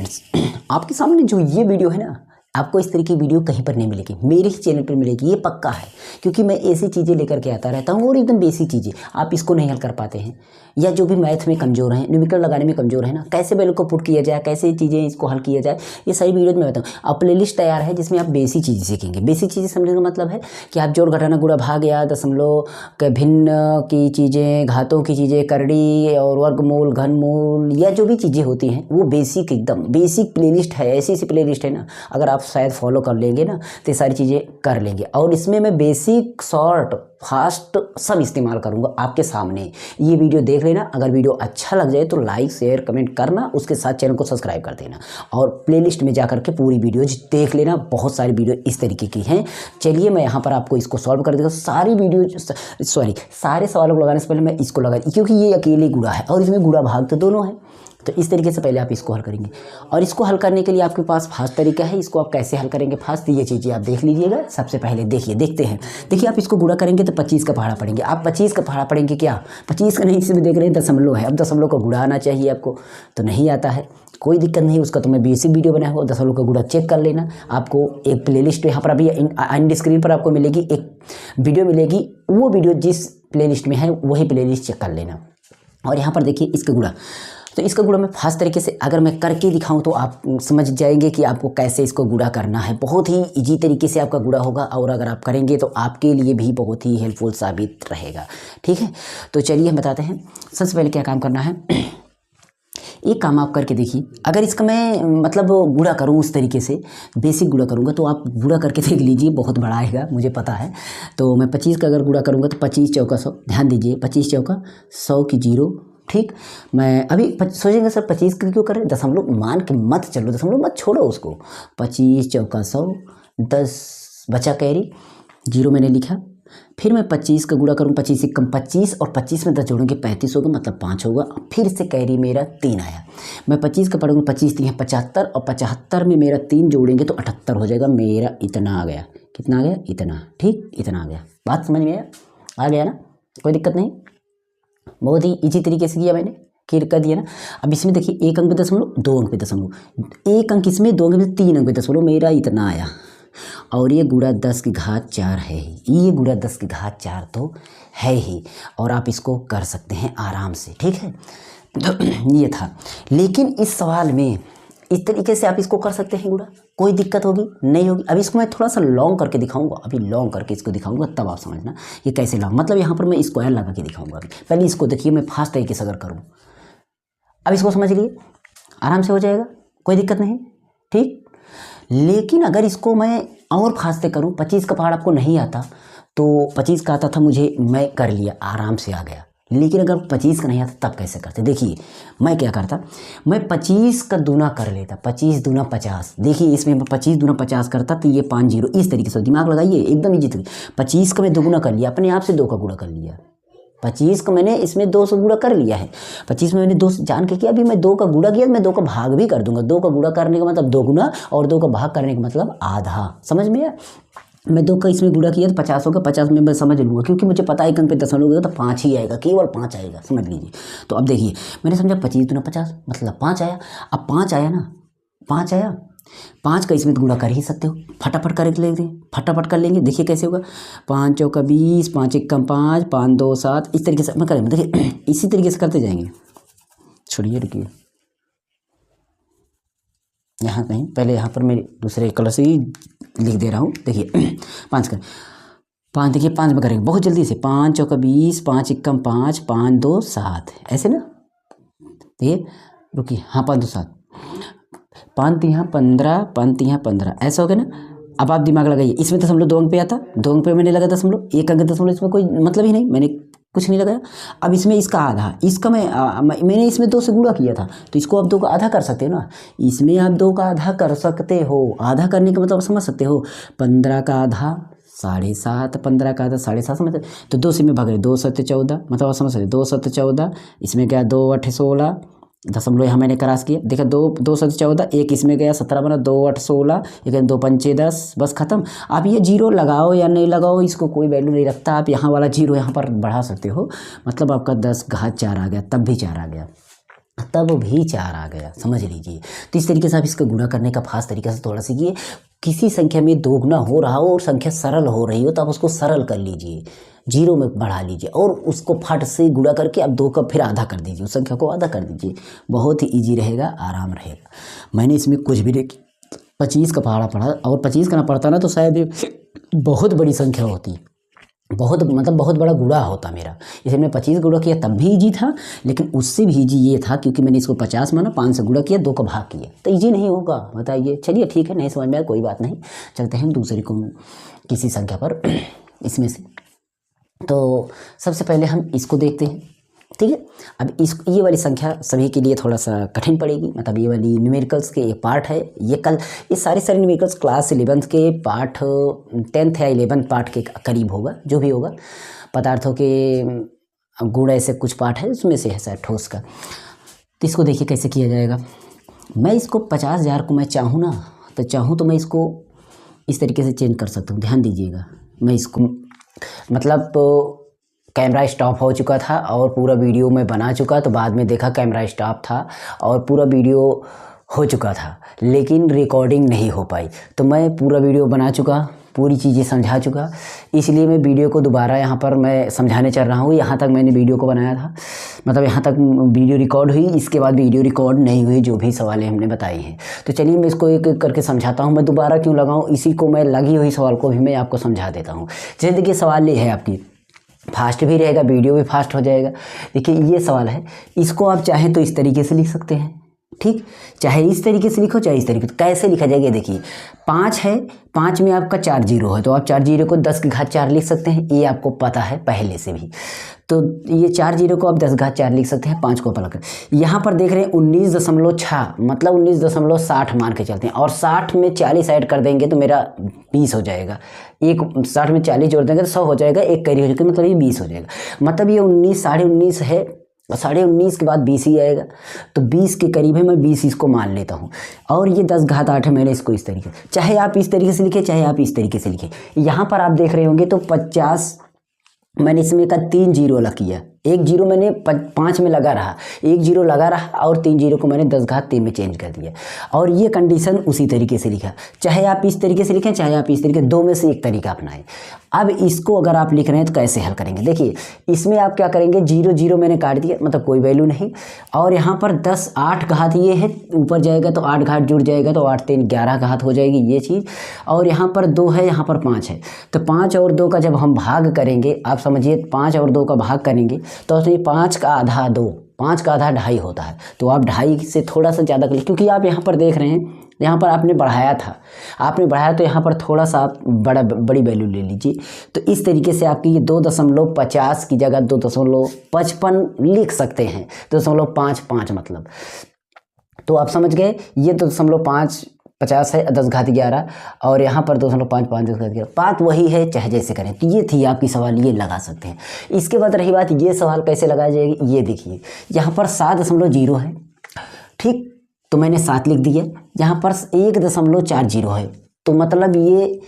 Friends, आपके सामने जो ये वीडियो है ना, आपको इस तरह की वीडियो कहीं पर नहीं मिलेगी, मेरे ही चैनल पर मिलेगी, ये पक्का है। क्योंकि मैं ऐसी चीज़ें लेकर के आता रहता हूँ और एकदम बेसिक चीज़ें आप इसको नहीं हल कर पाते हैं, या जो भी मैथ में कमज़ोर हैं, न्यूमेरिकल लगाने में कमज़ोर है ना, कैसे वैल्यू को पुट किया जाए, कैसे चीज़ें इसको हल किया जाए, ये सारी वीडियो में बताऊँ। अब प्लेलिस्ट तैयार है जिसमें आप बेसिक चीज़ें सीखेंगे। बेसिक चीज़ें समझने का मतलब है कि आप जोड़ घटाना गुणा भाग या दशमलव के भिन्न की चीज़ें, घातों की चीज़ें, करड़ी और वर्गमूल, घनमूल, या जो भी चीज़ें होती हैं वो बेसिक, एकदम बेसिक प्लेलिस्ट है। ऐसी प्लेलिस्ट है ना, अगर आप शायद फॉलो कर लेंगे ना तो ये सारी चीज़ें कर लेंगे। और इसमें मैं बेसिक, शॉर्ट, फास्ट सब इस्तेमाल करूंगा आपके सामने। ये वीडियो देख लेना, अगर वीडियो अच्छा लग जाए तो लाइक शेयर कमेंट करना, उसके साथ चैनल को सब्सक्राइब कर देना और प्लेलिस्ट में जाकर के पूरी वीडियो देख लेना। बहुत सारी वीडियो इस तरीके की हैं। चलिए मैं यहाँ पर आपको इसको सॉल्व कर देता हूँ। सारे सवालों को लगाने से पहले मैं इसको लगा, क्योंकि ये अकेले गुणा है और इसमें गुणा भाग तो दोनों है। तो इस तरीके से पहले आप इसको हल करेंगे और इसको हल करने के लिए आपके पास फास्ट तरीका है। इसको आप कैसे हल करेंगे फास्ट, ये चीज़ें आप देख लीजिएगा। सबसे पहले देखते हैं। देखिए, आप इसको गुणा करेंगे तो 25 का पहाड़ा पढ़ेंगे। आप 25 का पहाड़ा पढ़ेंगे क्या, 25 का नहीं, इसमें देख रहे हैं दशमलव है। अब दशमलव का गुणा आना चाहिए आपको, तो नहीं आता है, कोई दिक्कत नहीं। उसका तो मैं बेसिक वीडियो बनाया हुआ, दशमलव का गुणा चेक कर लेना। आपको एक प्लेलिस्ट यहाँ पर अभी एंड स्क्रीन पर आपको मिलेगी, एक वीडियो मिलेगी। वो वीडियो जिस प्लेलिस्ट में है वही प्लेलिस्ट चेक कर लेना। और यहाँ पर देखिए इसका गुणा, तो इसका गुणा मैं फास्ट तरीके से अगर मैं करके दिखाऊं तो आप समझ जाएंगे कि आपको कैसे इसको गुणा करना है। बहुत ही इजी तरीके से आपका गुणा होगा और अगर आप करेंगे तो आपके लिए भी बहुत ही हेल्पफुल साबित रहेगा। ठीक है, तो चलिए हम बताते हैं। सबसे पहले क्या काम करना है, एक काम आप करके देखिए। अगर इसका मैं मतलब गुणा करूं उस तरीके से, बेसिक गुणा करूंगा, तो आप गुणा करके देख लीजिए, बहुत बड़ा आएगा मुझे पता है। तो मैं 25 का अगर गुणा करूंगा तो 25 चौका 100, ध्यान दीजिए 25 चौका 100 की 0। ठीक, मैं अभी सोचेंगे सर 25 की क्यों करें, दशमलव मान के मत चलो, दशमलव मत छोड़ो उसको। 25 चौका 100, 10 बचा कैरी, 0 मैंने लिखा। फिर मैं 25 का गुणा करूँ, 25 से कम 25 और 25 में 10 जोड़ेंगे 35 होगा, मतलब 5 होगा। फिर से कैरी मेरा 3 आया। मैं 25 का पढ़ूँगा, 25 3 75 और 75 में मेरा 3 जोड़ेंगे तो 78 हो जाएगा। मेरा इतना आ गया, कितना आ गया, इतना। ठीक, इतना आ गया। बात समझ में आ गया ना, कोई दिक्कत नहीं। बहुत ही इजी तरीके से किया मैंने, क्लियर कर दिया ना। अब इसमें देखिए 1 अंक पे दशमलव, 2 अंक पे दशमलव, 1 अंक इसमें, 2 अंक पे 3 अंक पे दशमलव, मेरा इतना आया। और ये गुणा 10 की घात 4 है ही, ये गुणा 10 की घात 4 तो है ही। और आप इसको कर सकते हैं आराम से। ठीक है, तो ये था। लेकिन इस सवाल में इस तरीके से आप इसको कर सकते हैं गुणा, कोई दिक्कत होगी नहीं होगी। अभी इसको मैं थोड़ा सा लॉन्ग करके दिखाऊंगा, अभी लॉन्ग करके इसको दिखाऊंगा, तब आप समझना ये कैसे लॉन्ग, मतलब यहाँ पर मैं स्क्वायर लगा के दिखाऊंगा। अभी पहले इसको देखिए, मैं फास्ट तरीके से अगर करूँ, अब इसको समझ लिए, आराम से हो जाएगा, कोई दिक्कत नहीं। ठीक, लेकिन अगर इसको मैं और फास्ट से करूँ, 25 का पहाड़ आपको नहीं आता तो 25 का आता था मुझे, मैं कर लिया, आराम से आ गया। लेकिन अगर 25 का नहीं आता तब कैसे करते, देखिए मैं क्या करता, मैं 25 का दूना कर लेता, 25 दूना 50। देखिए इसमें मैं 25 दूना 50 करता तो ये 5 0, इस तरीके से दिमाग लगाइए, एकदम इजी तरीके। 25 का मैं दोगुना कर लिया, अपने आप से 2 का गुणा कर लिया। 25 का मैंने इसमें 2 से गुणा कर लिया है। 25 में मैंने 2 से जान के किया, अभी मैं 2 का गुणा किया, मैं 2 का भाग भी कर दूंगा। 2 का गुणा करने का मतलब 2 गुना और 2 का भाग करने का मतलब आधा। समझ में आया, मैं 2 का इसमें गुणा किया तो 50 होगा, 50 में मैं समझ लूँगा, क्योंकि मुझे पता है एक अंक पे दशमलव होगा तो 5 ही आएगा, केवल 5 आएगा, समझ लीजिए। तो अब देखिए मैंने समझा 25 दूना 50 मतलब 5 आया। अब 5 आया ना, 5 आया, 5 का इसमें गुणा कर ही सकते हो, फटाफट कर लेंगे, फटाफट कर लेंगे। देखिए कैसे होगा, 5 चौका 20, 5 1 5, 5 2 7, इस तरीके से मैं करेंगे। देखिए इसी तरीके से करते जाएंगे। छोड़िए, रुकिए, यहाँ कहीं पहले यहाँ पर मैं दूसरे कलर से ही लिख दे रहा हूँ। देखिए 5 का 5, देखिए 5 में करेंगे बहुत जल्दी से। 5 चौका 20, 5 1 5, 5 2 7, ऐसे ना। देखिए रुकिए, हाँ 5 2 7, 5 3 15, 5 3 15, ऐसा हो गया ना। अब आप दिमाग लगाइए, इसमें दशमलव 2 अंक पे आता, 2 अंक पे मैंने लगा दशमलव, 1 अंक दशमलव, इसमें कोई मतलब ही नहीं, मैंने कुछ नहीं लगाया। अब इसमें इसका आधा, इसका मैंने इसमें 2 से गुणा किया था तो इसको आप 2 का आधा कर सकते हो ना। इसमें आप 2 का आधा कर सकते हो, आधा करने का मतलब समझ सकते हो। 15 का आधा 7.5, 15 का आधा 7.5, समझते। तो 2 से में भाग रहे, 2 7 14, मतलब आप समझ सकते, 2 7 14, इसमें क्या 2 8 16, दशमलव यहाँ मैंने क्रॉस किया। देखा 2 7 14, एक इसमें गया 17 बना, 2 8 16, एक 2 5 10, बस खत्म। आप ये 0 लगाओ या नहीं लगाओ, इसको कोई वैल्यू नहीं रखता। आप यहाँ वाला 0 यहाँ पर बढ़ा सकते हो, मतलब आपका 10 घात 4 आ गया, तब भी 4 आ गया। तब भी 4 आ गया, समझ लीजिए। तो इस तरीके से आप इसका गुणा करने का खास तरीके से थोड़ा सीखिए। किसी संख्या में दोगुना हो रहा हो और संख्या सरल हो रही हो तो आप उसको सरल कर लीजिए, 0 में बढ़ा लीजिए और उसको फट से गुणा करके आप 2 का फिर आधा कर दीजिए, उस संख्या को आधा कर दीजिए। बहुत ही ईजी रहेगा, आराम रहेगा। मैंने इसमें कुछ भी 25 का पहाड़ा पढ़ा, और 25 का ना पढ़ता ना तो शायद ये बहुत बड़ी संख्या होती, बहुत मतलब बहुत बड़ा गुणा होता मेरा। इसे मैंने 25 गुणा किया तब भी ईजी था, लेकिन उससे भी ईजी ये था क्योंकि मैंने इसको 50 माना, 5 से गुणा किया, 2 का भाग किया, तो ईजी नहीं होगा बताइए। चलिए ठीक है, नहीं समझ में आया कोई बात नहीं, चलते हैं दूसरी को किसी संख्या पर इसमें से। तो सबसे पहले हम इसको देखते हैं, ठीक है। अब ये वाली संख्या सभी के लिए थोड़ा सा कठिन पड़ेगी, मतलब ये वाली न्यूमेरिकल्स के एक पार्ट है। ये सारे न्यूमेरिकल्स क्लास 11th के पार्ट 10th या 11th पार्ट के करीब होगा, जो भी होगा। पदार्थों के गुण ऐसे कुछ पार्ट है, उसमें से है शायद ठोस का। तो इसको देखिए कैसे किया जाएगा। मैं इसको 50,000 को मैं चाहूँ ना, तो चाहूँ तो मैं इसको इस तरीके से चेंज कर सकता हूँ। ध्यान दीजिएगा, मैं इसको मतलब कैमरा स्टॉप हो चुका था और पूरा वीडियो मैं बना चुका, तो बाद में देखा कैमरा स्टॉप था और पूरा वीडियो हो चुका था, लेकिन रिकॉर्डिंग नहीं हो पाई। तो मैं पूरा वीडियो बना चुका, पूरी चीज़ें समझा चुका, इसलिए मैं वीडियो को दोबारा यहाँ पर मैं समझाने चल रहा हूँ। यहाँ तक मैंने वीडियो को बनाया था, मतलब यहाँ तक वीडियो रिकॉर्ड हुई, इसके बाद वीडियो रिकॉर्ड नहीं हुई, जो भी सवालें हमने बताई हैं। तो चलिए मैं इसको एक एक करके समझाता हूँ। मैं दोबारा क्यों लगाऊँ, इसी को मैं लगी हुई सवाल को भी मैं आपको समझा देता हूँ। जैसे देखिए सवाल ये है, आपकी फास्ट भी रहेगा, वीडियो भी फास्ट हो जाएगा। देखिए ये सवाल है, इसको आप चाहें तो इस तरीके से लिख सकते हैं, ठीक, चाहे इस तरीके से लिखो चाहे इस तरीके से। कैसे लिखा जाएगा, देखिए 5 है, 5 में आपका 4 जीरो है, तो आप 4 जीरो को 10 की घात 4 लिख सकते हैं, ये आपको पता है पहले से भी। तो ये 4 जीरो को आप 10 घात 4 लिख सकते हैं, 5 को पलट कर। यहाँ पर देख रहे हैं 19.6, मतलब 19.60 मान के चलते हैं, और 60 में 40 ऐड कर देंगे तो मेरा 20 हो जाएगा। एक 60 में 40 जोड़ देंगे तो 100 हो जाएगा, एक कैरी हो जाएगा, मतलब ये 20 हो जाएगा। मतलब ये 19, 19.5 है, 19.5 के बाद 20 ही आएगा, तो 20 के करीब है, मैं 20 इसको मान लेता हूँ। और ये 10 घात 8 है, मैंने इसको इस तरीके, चाहे आप इस तरीके से लिखे चाहे आप इस तरीके से लिखे। यहाँ पर आप देख रहे होंगे तो 50 मैंने इसमें का 3 जीरो लगा किया, 1 जीरो मैंने 5 में लगा रहा, 1 जीरो लगा रहा, और 3 जीरो को मैंने 10 घात 3 में चेंज कर दिया। और ये कंडीशन उसी तरीके से लिखा, चाहे आप इस तरीके से लिखें चाहे आप इस तरीके, दो में से एक तरीका अपनाएं। अब इसको अगर आप लिख रहे हैं तो कैसे हल करेंगे, देखिए इसमें आप क्या करेंगे, 0 0 मैंने काट दिया, मतलब कोई वैल्यू नहीं, और यहाँ पर 10 8 घात ये है, ऊपर जाएगा तो 8 घात जुड़ जाएगा, तो 8 3 11 घात हो जाएगी ये चीज़। और यहाँ पर 2 है, यहाँ पर 5 है, तो 5 और 2 का जब हम भाग करेंगे, आप समझिए 5 और 2 का भाग करेंगे तो 5 का आधा 2, 5 का आधा 2.5 होता है, तो आप 2.5 से थोड़ा सा ज़्यादा कर लीजिए, क्योंकि आप यहाँ पर देख रहे हैं, यहाँ पर आपने बढ़ाया था, आपने बढ़ाया तो यहाँ पर थोड़ा सा आप बड़ी वैल्यू ले लीजिए। तो इस तरीके से आपकी ये 2.50 की जगह 2.55 लिख सकते हैं, 2.55 मतलब। तो आप समझ गए, ये 2.50 है, 10 घात 11, और यहाँ पर 2.55 10 घात 11, बात वही है, चाहे जैसे करें। तो ये थी आपकी सवाल, ये लगा सकते हैं। इसके बाद रही बात, ये सवाल कैसे लगाया जाएगी, ये देखिए यहाँ पर 7.0 है, ठीक, तो मैंने 7 लिख दिया। यहाँ पर 1.40 है, तो मतलब ये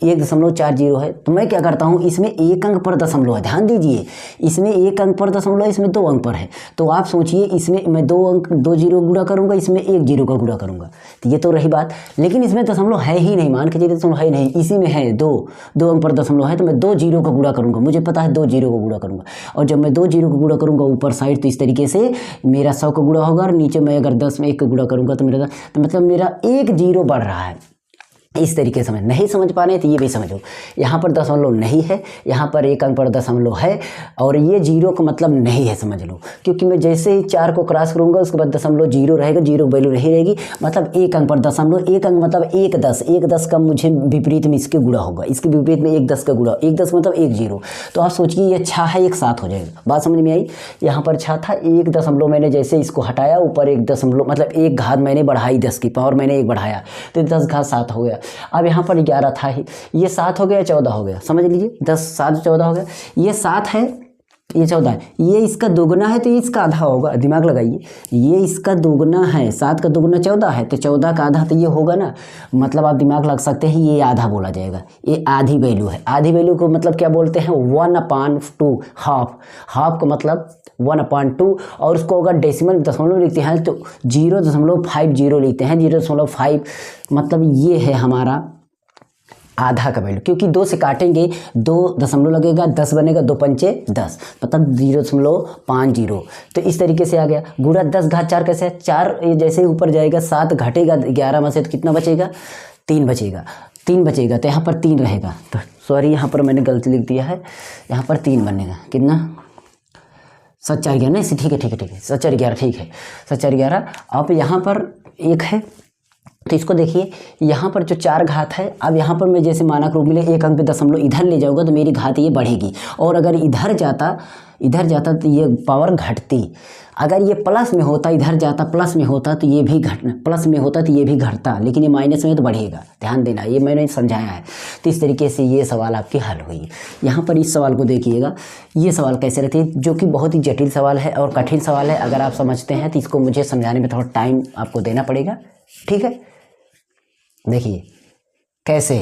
1.40 है, तो मैं क्या करता हूँ, इसमें एक अंक पर दशमलव है, ध्यान दीजिए, इसमें एक अंक पर दशमलव है, इसमें 2 अंक पर है। तो आप सोचिए, इसमें मैं 2 जीरो गुणा करूँगा, इसमें 1 जीरो का गुणा करूँगा, तो ये तो रही बात। लेकिन इसमें दशमलव है ही नहीं, मान के चलिए दशमलव है नहीं, इसी में है 2 अंक पर दशमलव है, तो मैं 2 जीरो का गुणा करूँगा, मुझे पता है 2 जीरो का गुणा करूँगा। और जब मैं 2 जीरो का गुणा करूँगा ऊपर साइड, तो इस तरीके से मेरा 100 का गुणा होगा, और नीचे मैं अगर 10 में 1 का गुणा करूँगा तो मेरा, तो मतलब मेरा 1 जीरो बढ़ रहा है। इस तरीके से नहीं समझ पा रहे तो ये भी समझो, यहाँ पर दशमलव नहीं है, यहाँ पर एक अंक पर दशमलव है, और ये जीरो का मतलब नहीं है, समझ लो, क्योंकि मैं जैसे ही 4 को क्रॉस करूँगा उसके बाद दशमलव जीरो रहेगा, जीरो वैल्यू नहीं रहेगी, मतलब एक अंक पर दशमलव, एक अंक मतलब 1 10 का मुझे विपरीत में इसके गुणा होगा, इसके विपरीत में 1 10 का गुणा, 1 10 मतलब 1 जीरो। तो आप सोचिए ये 6 है, 1 7 हो जाएगा, बात समझ में आई। यहाँ पर 6 था, 1 दशमलव मैंने जैसे इसको हटाया, ऊपर 1 दशमलव मतलब 1 घात मैंने बढ़ाई, 10 की पावर मैंने 1 बढ़ाया, तो 10 घात 7 हो गया। अब यहाँ पर 11 था ही, ये 7 हो गया, 14 हो गया, समझ लीजिए, 10 7 14 हो गया, ये 7 है, ये 14 है, ये इसका दोगुना है तो ये इसका आधा होगा, दिमाग लगाइए, ये इसका दोगुना है, 7 का दोगुना 14 है, तो 14 का आधा तो ये होगा ना, मतलब आप दिमाग लग सकते हैं, ये आधा बोला जाएगा, ये आधी वैल्यू है। आधी वैल्यू को मतलब क्या बोलते हैं, 1/2, हाफ, हाफ का मतलब 1/2 और उसको अगर डेसिमल दशमलव लिखते हैं तो 0.50 लिखते हैं। 0.5 मतलब ये है हमारा आधा का वैल्यू, क्योंकि 2 से काटेंगे 2 दशमलव लगेगा, 10 बनेगा, 2 पंचे 10 मतलब 0.50। तो इस तरीके से आ गया। गुणा 10 घात 4 कैसे है, 4 जैसे ही ऊपर जाएगा 7 घटेगा 11 में से तो कितना बचेगा, 3 बचेगा। 3 बचेगा तो यहाँ पर 3 रहेगा, तो सॉरी यहाँ पर मैंने गलती लिख दिया है, यहाँ पर 3 बनेगा। कितना, 7 4 11 नहीं, ठीक है 7 4 11 ठीक है, 7 4 11। अब यहाँ पर 1 है तो इसको देखिए, यहाँ पर जो 4 घात है, अब यहाँ पर मैं जैसे मानक रूप मिले 1 अंक पे दशमलव इधर ले जाऊँगा तो मेरी घात ये बढ़ेगी, और अगर इधर जाता तो ये पावर घटती। अगर ये प्लस में होता, इधर जाता प्लस में होता तो ये भी प्लस में होता तो ये भी घटता, लेकिन ये माइनस में तो बढ़ेगा। ध्यान देना, ये मैंने समझाया है। तो इस तरीके से ये सवाल आपकी हल हुई। यहाँ पर इस सवाल को देखिएगा, ये सवाल कैसे रहती है, जो कि बहुत ही जटिल सवाल है और कठिन सवाल है। अगर आप समझते हैं तो इसको मुझे समझाने में थोड़ा टाइम आपको देना पड़ेगा, ठीक है। देखिए कैसे,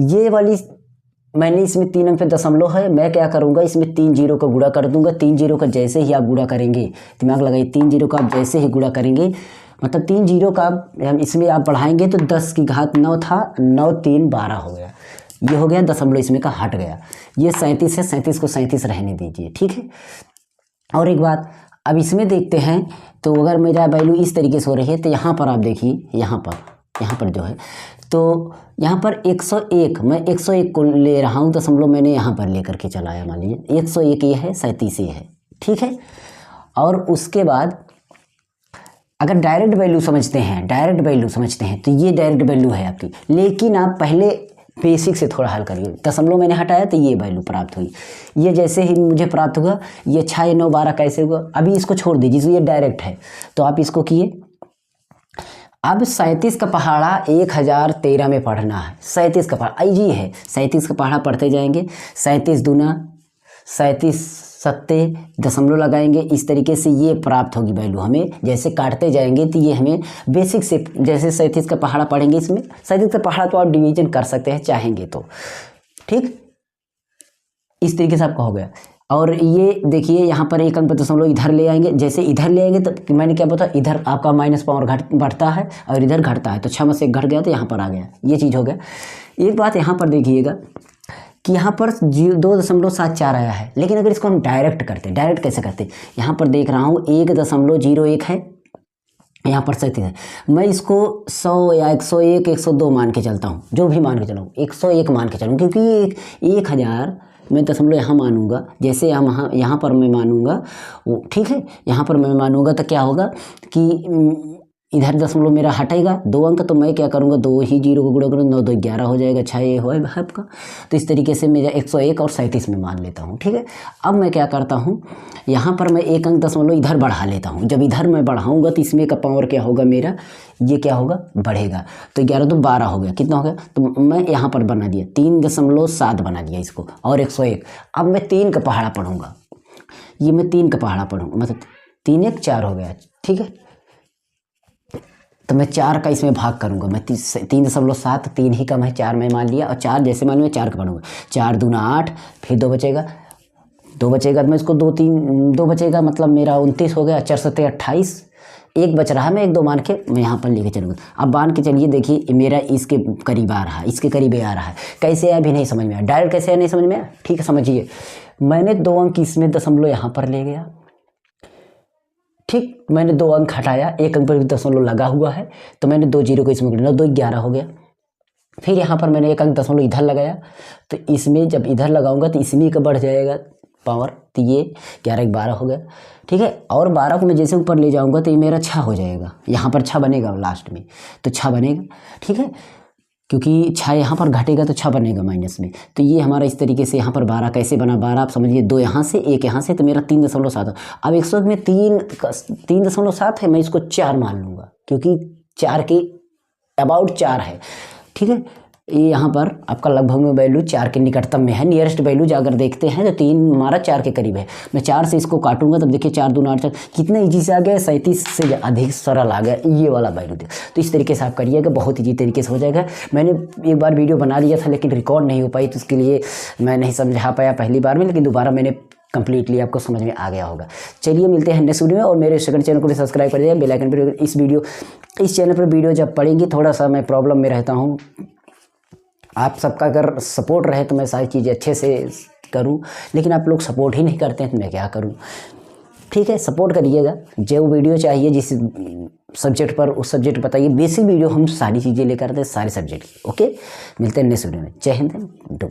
ये वाली मैंने इसमें 3 अंक पे दशमलव है, मैं क्या करूँगा, इसमें 3 जीरो का गुणा कर दूंगा। 3 जीरो का जैसे ही आप गुणा करेंगे, दिमाग लगाइए, 3 जीरो का आप जैसे ही गुणा करेंगे, मतलब 3 जीरो का इसमें आप बढ़ाएंगे तो 10 की घात 9 था, 9 3 12 हो गया। ये हो गया दशमलव, इसमें का हट गया। ये 37 है, 37 को 37 रहने दीजिए, ठीक है। और एक बात, अब इसमें देखते हैं तो अगर मेरा वैल्यू इस तरीके से हो रही है तो यहाँ पर आप देखिए, यहाँ पर जो है, तो यहाँ पर 101, मैं 101 को ले रहा हूँ, दशमलव मैंने यहाँ पर लेकर के चलाया। मान लीजिए 101 ये है, 37 ये है, ठीक है। और उसके बाद अगर डायरेक्ट वैल्यू समझते हैं तो ये डायरेक्ट वैल्यू है आपकी, लेकिन आप पहले बेसिक से थोड़ा हल करिए। दशमलव मैंने हटाया तो ये वैल्यू प्राप्त हुई। ये जैसे ही मुझे प्राप्त हुआ, ये 6 9 12 कैसे हुआ, अभी इसको छोड़ दीजिए, ये डायरेक्ट है तो आप इसको किए। अब 37 का पहाड़ा 1013 में पढ़ना है। 37 का पहाड़ा इजी है, 37 का पहाड़ा पढ़ते जाएंगे। 37 दूना 37 सत्ते दशमलव लगाएंगे, इस तरीके से ये प्राप्त होगी वैल्यू हमें। जैसे काटते जाएंगे तो ये हमें बेसिक से, जैसे 37 का पहाड़ा पढ़ेंगे, इसमें 37 का पहाड़ा तो आप डिवीजन कर सकते हैं चाहेंगे तो, ठीक। इस तरीके से आपका हो गया। और ये देखिए यहाँ पर 1 अंक पे दशमलव इधर ले आएंगे, जैसे इधर ले आएंगे तो मैंने क्या बताया, इधर आपका माइनस पावर बढ़ता है और इधर घटता है, तो 6 में से 1 घट गया तो यहाँ पर आ गया, ये चीज़ हो गया। एक बात यहाँ पर देखिएगा कि यहाँ पर 2.74 आया है, लेकिन अगर इसको हम डायरेक्ट करते, डायरेक्ट कैसे करते, यहाँ पर देख रहा हूँ 1.01 है, यहाँ पर 37 है, मैं इसको 100 या 101 102 मान के चलता हूँ, जो भी मान के चलूँ, 101 मान के चलूँ, क्योंकि ये 1000 मैं दशमलव यहाँ मानूंगा, जैसे यहाँ पर मैं मानूंगा, ठीक है, यहाँ पर मैं मानूंगा तो क्या होगा कि इधर दशमलव मेरा हटेगा 2 अंक, तो मैं क्या करूँगा, 2 ही जीरो को गुणा करूँगा, 9 2 11 हो जाएगा, 6 ये हो आपका। तो इस तरीके से मेरा 101 और 37 में मान लेता हूँ, ठीक है। अब मैं क्या करता हूँ, यहाँ पर मैं 1 अंक दशमलव इधर बढ़ा लेता हूँ। जब इधर मैं बढ़ाऊँगा तो इसमें का पावर क्या होगा मेरा, ये क्या होगा, बढ़ेगा। तो 11 तो 12 हो गया, कितना हो गया, तो मैं यहाँ पर बना दिया 3.7 बना दिया इसको, और 101। अब मैं 3 का पहाड़ा पढ़ूँगा, ये मैं 3 का पहाड़ा पढ़ूँगा, मतलब 3 1 4 हो गया, ठीक है। तो मैं 4 का इसमें भाग करूँगा, मैं 3.7, 3 ही कम है, 4 में मान लिया, और 4 जैसे मान लिया 4 का पढ़ूँगा, 4 दूना 8, फिर 2 बचेगा, 2 बचेगा तो मैं इसको 2 बचेगा, मतलब मेरा 29 हो गया, 4 7 28, 1 बच रहा है, मैं 1 2 मान के मैं यहाँ पर लेके चलूँगा। अब मान के चलिए, देखिए मेरा इसके करीब आ रहा है, इसके करीब आ रहा है, कैसे आया भी नहीं समझ में आया, डायरेक्ट कैसे आया नहीं समझ में आया, ठीक है। समझिए, मैंने 2 अंक इसमें दशमलव यहाँ पर ले गया, ठीक, मैंने 2 अंक हटाया, 1 अंक पर दशमलव लगा हुआ है, तो मैंने 2 जीरो को इसमें 9 2 11 हो गया। फिर यहाँ पर मैंने 1 अंक दशमलव इधर लगाया, तो इसमें जब इधर लगाऊंगा तो इसमें का बढ़ जाएगा पावर, तो ये 11 1 12 हो गया, ठीक है। और 12 को मैं जैसे ऊपर ले जाऊंगा तो ये मेरा 6 हो जाएगा, यहाँ पर 6 बनेगा लास्ट में, तो 6 बनेगा, ठीक है, क्योंकि 6 यहाँ पर घटेगा तो 6 बनेगा माइनस में। तो ये हमारा इस तरीके से यहाँ पर 12 कैसे बना, 12 आप समझिए, 2 यहाँ से 1 यहाँ से, तो मेरा 3.7। अब 101 में 3.7 है, मैं इसको 4 मान लूँगा, क्योंकि 4 के अबाउट 4 है, ठीक है। ये यहाँ पर आपका लगभग में वैल्यू 4 के निकटतम में है, नियरेस्ट वैल्यू अगर देखते हैं तो 3 हमारा 4 के करीब है। मैं 4 से इसको काटूंगा तब देखिए 4 दूना 8 4, कितना ईजी से आ गया, 37 से अधिक सरल आ गया, ये वाला वैल्यू दे। तो इस तरीके से आप करिएगा, बहुत ईजी तरीके से हो जाएगा। मैंने एक बार वीडियो बना लिया था लेकिन रिकॉर्ड नहीं हो पाई, तो उसके लिए मैं नहीं समझा पाया पहली बार में, लेकिन दोबारा मैंने कंप्लीटली आपको समझ में आ गया होगा। चलिए मिलते हैं नेक्स्ट वीडियो में, और मेरे सेकंड चैनल को भी सब्सक्राइब कर दीजिए, बेल आइकन पर। इस चैनल पर वीडियो जब पड़ेंगी, थोड़ा सा मैं प्रॉब्लम में रहता हूँ, आप सबका अगर सपोर्ट रहे तो मैं सारी चीज़ें अच्छे से करूँ, लेकिन आप लोग सपोर्ट ही नहीं करते हैं तो मैं क्या करूँ। ठीक है, सपोर्ट करिएगा, जो वीडियो चाहिए जिस सब्जेक्ट पर उस सब्जेक्ट बताइए। बेसिक वीडियो हम सारी चीज़ें लेकर आते हैं, सारे सब्जेक्ट की। ओके, मिलते हैं नेक्स्ट वीडियो में। जय हिंद।